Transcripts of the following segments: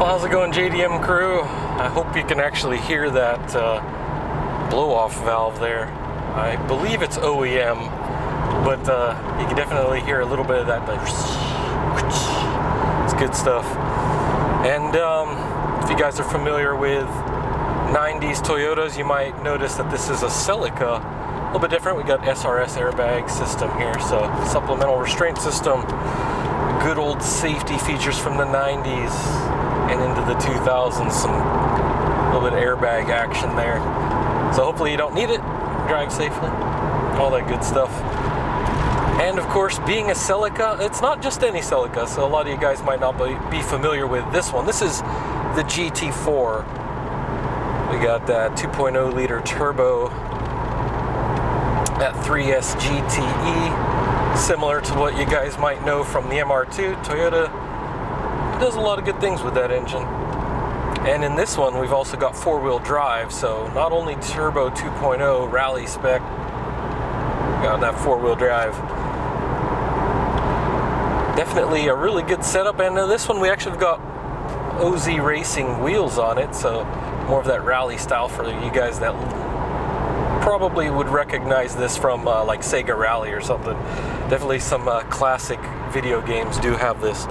How's it going, JDM crew? I hope you can actually hear that blow-off valve there. I believe it's OEM, but you can definitely hear a little bit of that. It's good stuff. And if you guys are familiar with 90s Toyotas, you might notice that this is a Celica. A little bit different. We got SRS airbag system here, so supplemental restraint system. Good old safety features from the 90s and into the 2000s. Some little bit of airbag action there. So hopefully you don't need it. Drive safely. All that good stuff. And of course, being a Celica, it's not just any Celica. So a lot of you guys might not be familiar with this one. This is the GT4. We got that 2.0 liter turbo, that 3S GTE. Similar to what you guys might know from the MR2, Toyota does a lot of good things with that engine. And in this one, we've also got four-wheel drive, so not only turbo 2.0 rally spec, got that four-wheel drive. Definitely a really good setup, and this one we actually got OZ Racing wheels on it, so more of that rally style for you guys that probably would recognize this from like Sega Rally or something. Definitely some classic video games do have this.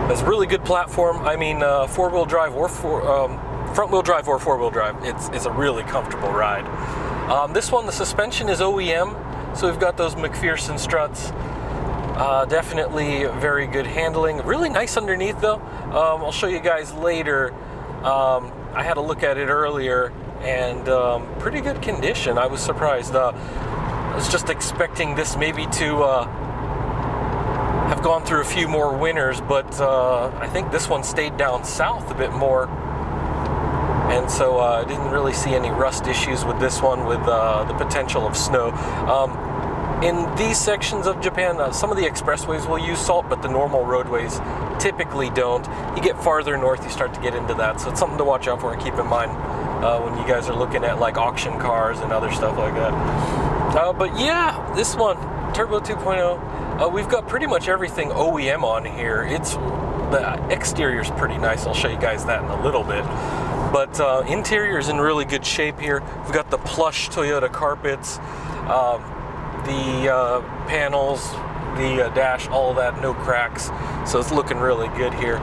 It's a really good platform. I mean, four-wheel drive or front-wheel drive or four-wheel drive. It's a really comfortable ride. This one, the suspension is OEM, so we've got those McPherson struts. Definitely very good handling. Really nice underneath though. I'll show you guys later. I had a look at it earlier, and pretty good condition. I was surprised. I was just expecting this maybe to have gone through a few more winters, but I think this one stayed down south a bit more, and so I didn't really see any rust issues with this one, with the potential of snow. In these sections of Japan, some of the expressways will use salt, but the normal roadways typically don't. You get farther north, you start to get into that, so it's something to watch out for and keep in mind when you guys are looking at like auction cars and other stuff like that. But yeah, this one, Turbo 2.0, we've got pretty much everything OEM on here. The exterior's pretty nice. I'll show you guys that in a little bit. But interior is in really good shape here. We've got the plush Toyota carpets, the panels, the dash, all that, no cracks. So it's looking really good here.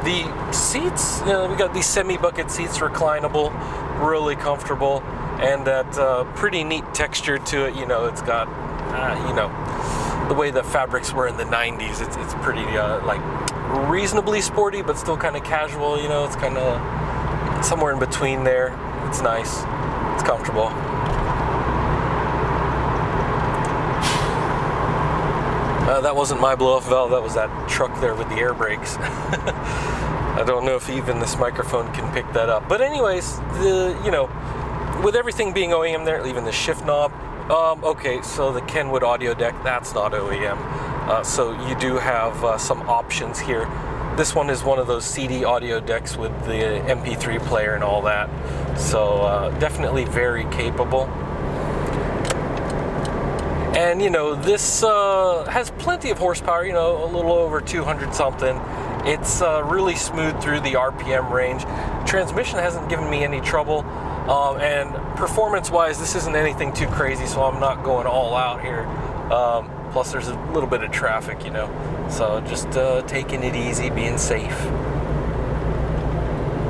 The seats, we got these semi-bucket seats, reclinable, really comfortable, and that pretty neat texture to it. It's got, the way the fabrics were in the 90s. It's pretty like reasonably sporty, but still kind of casual. It's kind of somewhere in between there. It's nice. It's comfortable. That wasn't my blow-off valve, that was that truck there with the air brakes. I don't know if even this microphone can pick that up. But anyways, with everything being OEM there, even the shift knob, okay, so the Kenwood audio deck, that's not OEM. So you do have some options here. This one is one of those CD audio decks with the MP3 player and all that. So definitely very capable. And this has plenty of horsepower, a little over 200 something. It's really smooth through the RPM range. Transmission hasn't given me any trouble. And performance-wise, this isn't anything too crazy, so I'm not going all out here. Plus, there's a little bit of traffic, So just taking it easy, being safe.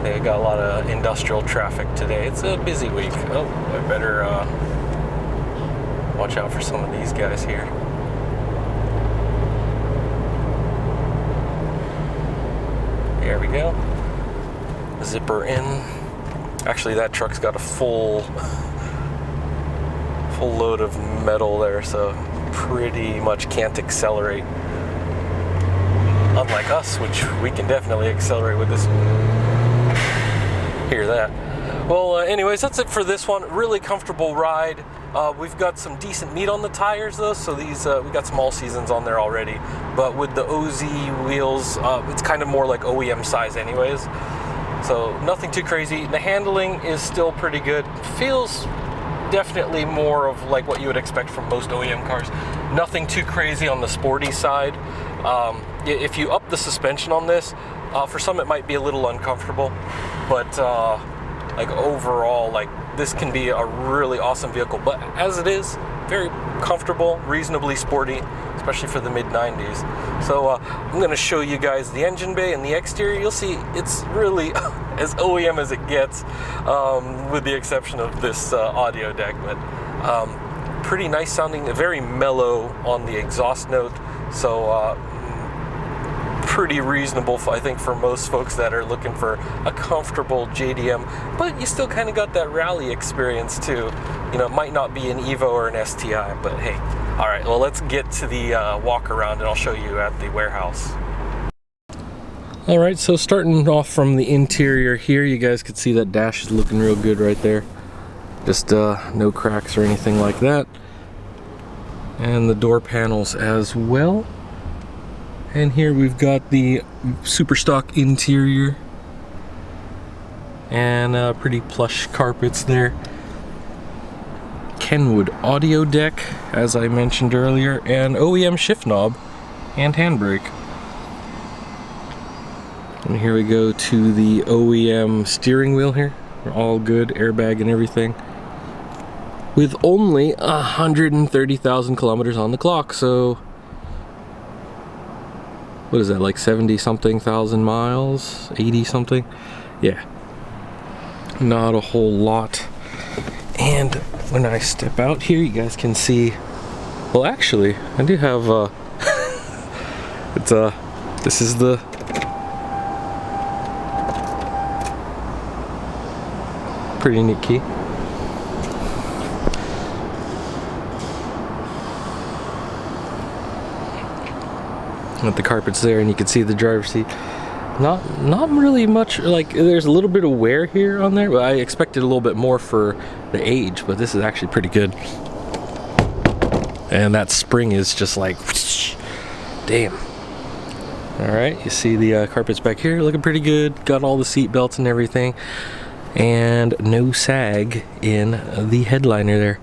They got a lot of industrial traffic today. It's a busy week. Oh, I better watch out for some of these guys here. There we go. Zipper in. Actually, that truck's got a full load of metal there, so pretty much can't accelerate. Unlike us, which we can definitely accelerate with this. Hear that. Well, anyways, that's it for this one. Really comfortable ride. We've got some decent meat on the tires though, so these we got some all seasons on there already. But with the OZ wheels, it's kind of more like OEM size anyways. So nothing too crazy. The handling is still pretty good. Feels definitely more of like what you would expect from most OEM cars. Nothing too crazy on the sporty side. If you up the suspension on this, For some it might be a little uncomfortable, but like overall, like this can be a really awesome vehicle. But as it is, very comfortable, reasonably sporty, especially for the mid-90s. So I'm going to show you guys the engine bay and the exterior. You'll see it's really as OEM as it gets, with the exception of this audio deck. But pretty nice sounding, very mellow on the exhaust note. So pretty reasonable, I think, for most folks that are looking for a comfortable JDM, but you still kind of got that rally experience too. You know, it might not be an Evo or an STI, but hey. All right, well, let's get to the walk around and I'll show you at the warehouse. All right, so starting off from the interior here, you guys can see that dash is looking real good right there. Just no cracks or anything like that. And the door panels as well. And here we've got the super stock interior and pretty plush carpets there. Kenwood audio deck, as I mentioned earlier, and OEM shift knob and handbrake. And here we go to the OEM steering wheel here. All good, airbag and everything. With only 130,000 kilometers on the clock, so what is that, like 70 something thousand miles, 80 something? Yeah, not a whole lot. And when I step out here, you guys can see, well, actually I do have this is the pretty neat key. With the carpets there, and you can see the driver's seat. Not really much, like there's a little bit of wear here on there, but I expected a little bit more for the age, but this is actually pretty good. And that spring is just like whoosh, damn. All right, you see the carpets back here looking pretty good. Got all the seat belts and everything, and no sag in the headliner there.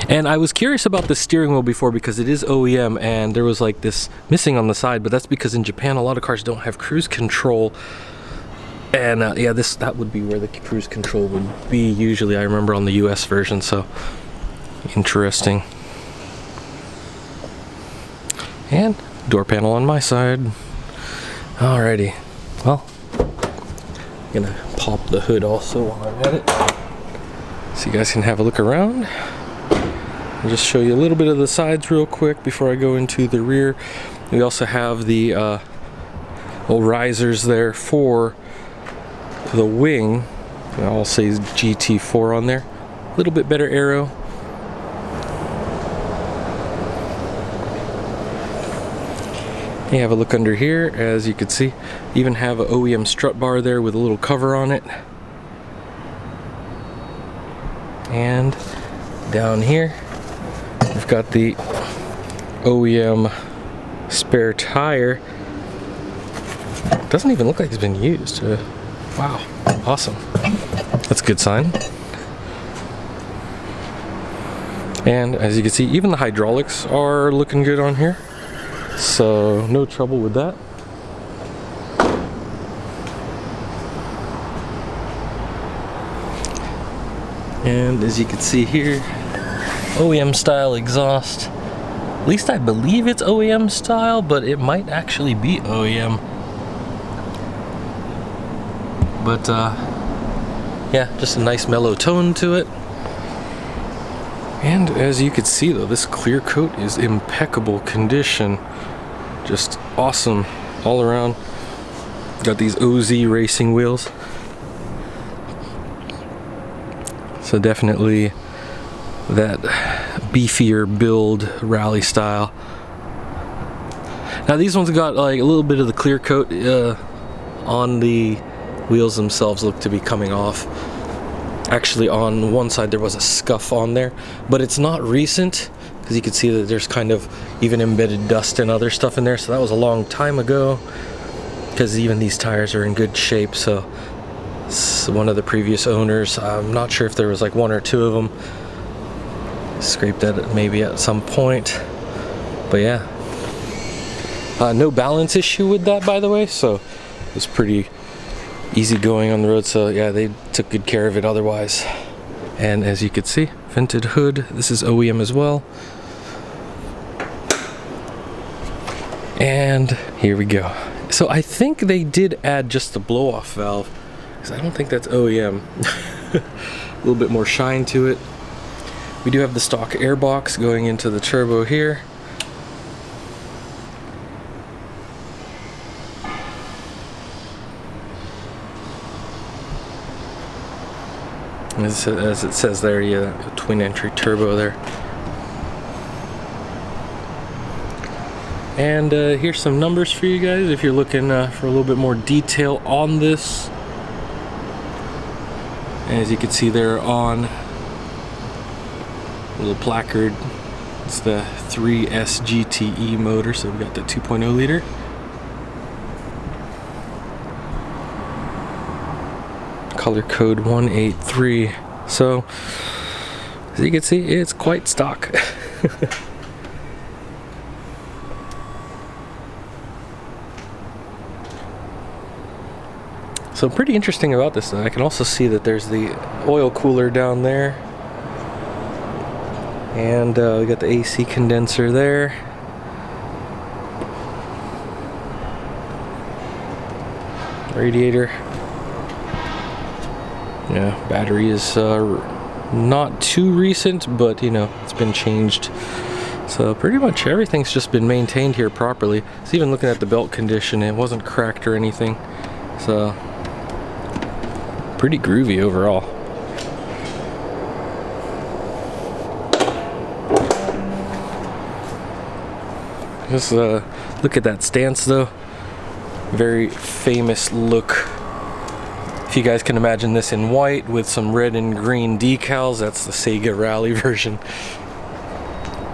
And I was curious about the steering wheel before because it is OEM and there was like this missing on the side, but that's because in Japan a lot of cars don't have cruise control. And yeah, that would be where the cruise control would be usually, I remember, on the US version, so interesting. And door panel on my side. Alrighty, well, I'm gonna pop the hood also while I'm at it, so you guys can have a look around. I'll just show you a little bit of the sides real quick before I go into the rear. We also have the little risers there for the wing. I'll say GT4 on there. A little bit better aero. You have a look under here, as you can see. Even have an OEM strut bar there with a little cover on it. And down here, we've got the OEM spare tire. Doesn't even look like it's been used. Wow, awesome. That's a good sign. And as you can see, even the hydraulics are looking good on here. So no trouble with that. And as you can see here, OEM style exhaust. At least I believe it's OEM style, but it might actually be OEM. But yeah, just a nice mellow tone to it. And as you can see though, this clear coat is impeccable condition. Just awesome all around. Got these OZ racing wheels. So definitely that beefier build rally style. Now these ones got like a little bit of the clear coat on the wheels themselves, look to be coming off. Actually on one side there was a scuff on there, but it's not recent because you can see that there's kind of even embedded dust and other stuff in there, so that was a long time ago, because even these tires are in good shape. So it's one of the previous owners, I'm not sure if there was like one or two of them, scraped at it maybe at some point, but yeah, no balance issue with that, by the way. So was pretty easy going on the road, so yeah, they took good care of it otherwise. And as you can see, vented hood. This is OEM as well. And here we go. So I think they did add just the blow-off valve, because I don't think that's OEM. A little bit more shine to it. We do have the stock air box going into the turbo here. As it says there, yeah, twin entry turbo there. And here's some numbers for you guys if you're looking for a little bit more detail on this. As you can see there on a little placard, it's the 3S GTE motor, so we've got the 2.0 liter. Color code 183. So as you can see, it's quite stock. So pretty interesting about this, I can also see that there's the oil cooler down there, and we got the AC condenser there. Radiator. Yeah, battery is not too recent, but you know, it's been changed. So pretty much everything's just been maintained here properly. So even looking at the belt condition, it wasn't cracked or anything. So pretty groovy overall. Just look at that stance though. Very famous look. If you guys can imagine this in white with some red and green decals, that's the Sega Rally version.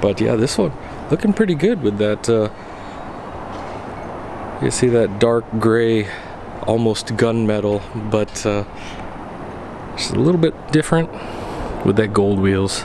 But yeah, this one looking pretty good with that. You see that dark gray, almost gunmetal, but just a little bit different with that gold wheels.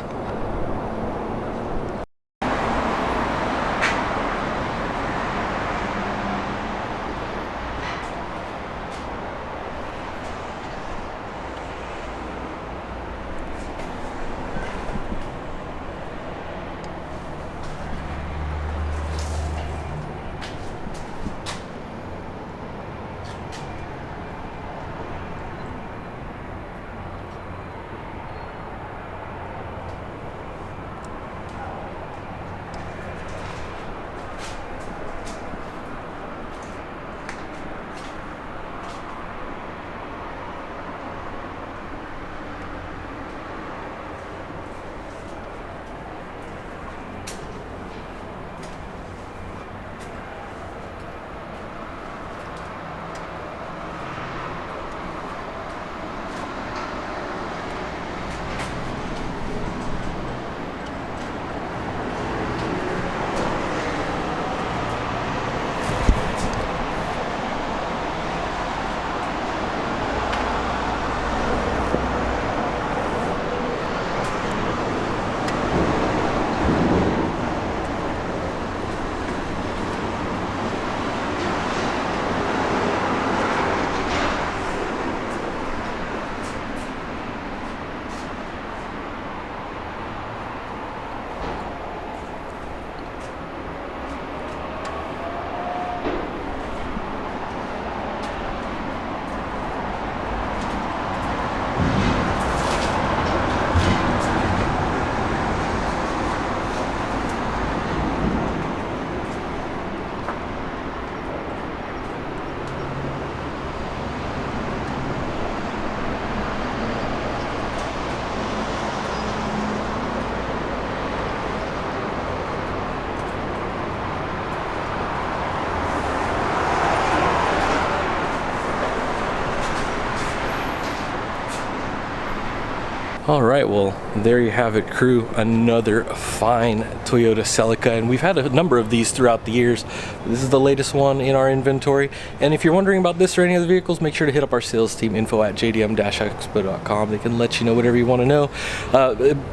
All right, well, there you have it, crew. Another fine Toyota Celica, and we've had a number of these throughout the years. This is the latest one in our inventory, and if you're wondering about this or any other vehicles, make sure to hit up our sales team, info@jdm-expo.com. They can let you know whatever you want to know,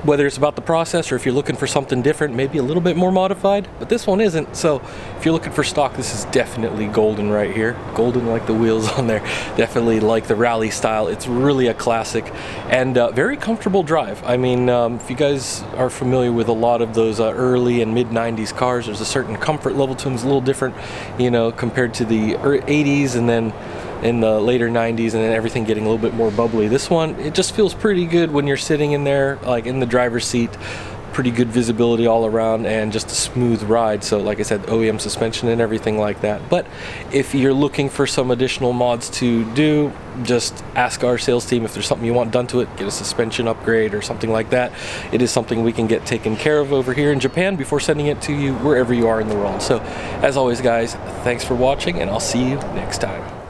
whether it's about the process or if you're looking for something different, maybe a little bit more modified, but this one isn't. So if you're looking for stock, this is definitely golden right here. Golden like the wheels on there, definitely like the rally style. It's really a classic and very comfortable drive. I mean, if you guys are familiar with a lot of those early and mid 90s cars, there's a certain comfort level to them. It's a little different, you know, compared to the 80s and then in the later 90s and then everything getting a little bit more bubbly. This one, it just feels pretty good when you're sitting in there, like in the driver's seat. Pretty good visibility all around and just a smooth ride. So like I said, OEM suspension and everything like that. But if you're looking for some additional mods to do, just ask our sales team if there's something you want done to it. Get a suspension upgrade or something like that. It is something we can get taken care of over here in Japan before sending it to you wherever you are in the world. So as always, guys, thanks for watching, and I'll see you next time.